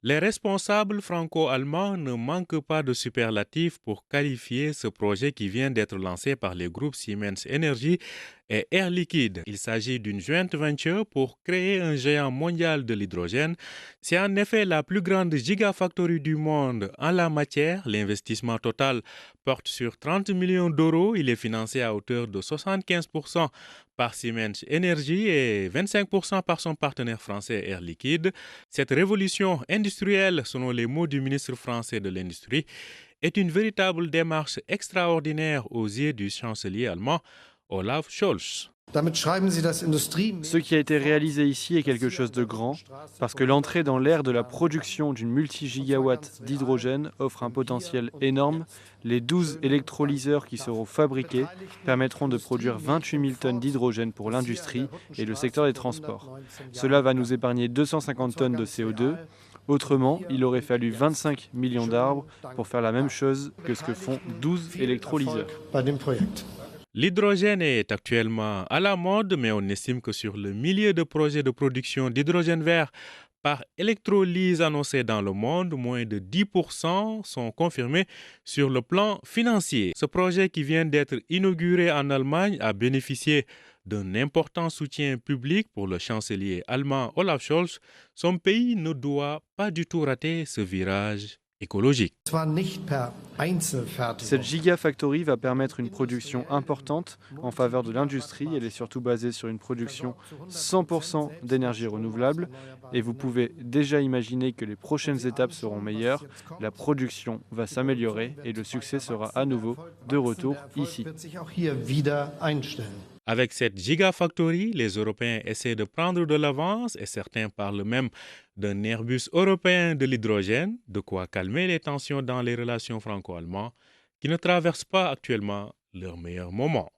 Les responsables franco-allemands ne manquent pas de superlatifs pour qualifier ce projet qui vient d'être lancé par les groupes Siemens Energy et Air Liquide. Il s'agit d'une joint venture pour créer un géant mondial de l'hydrogène. C'est en effet la plus grande gigafactory du monde en la matière. L'investissement total porte sur 30 millions d'euros. Il est financé à hauteur de 75% par Siemens Energy et 25% par son partenaire français Air Liquide. Cette révolution industrielle, selon les mots du ministre français de l'Industrie, est une véritable démarche extraordinaire aux yeux du chancelier allemand Olaf Scholz. Ce qui a été réalisé ici est quelque chose de grand, parce que l'entrée dans l'ère de la production d'une multi-gigawatt d'hydrogène offre un potentiel énorme. Les 12 électrolyseurs qui seront fabriqués permettront de produire 28 000 tonnes d'hydrogène pour l'industrie et le secteur des transports. Cela va nous épargner 250 tonnes de CO2. Autrement, il aurait fallu 25 millions d'arbres pour faire la même chose que ce que font 12 électrolyseurs. L'hydrogène est actuellement à la mode, mais on estime que sur le millier de projets de production d'hydrogène vert par électrolyse annoncés dans le monde, moins de 10% sont confirmés sur le plan financier. Ce projet qui vient d'être inauguré en Allemagne a bénéficié d'un important soutien public pour le chancelier allemand Olaf Scholz. Son pays ne doit pas du tout rater ce virage écologique. Cette gigafactory va permettre une production importante en faveur de l'industrie. Elle est surtout basée sur une production 100% d'énergie renouvelable. Et vous pouvez déjà imaginer que les prochaines étapes seront meilleures. La production va s'améliorer et le succès sera à nouveau de retour ici. Avec cette gigafactory, les Européens essaient de prendre de l'avance et certains parlent même d'un Airbus européen de l'hydrogène, de quoi calmer les tensions dans les relations franco-allemandes qui ne traversent pas actuellement leur meilleur moment.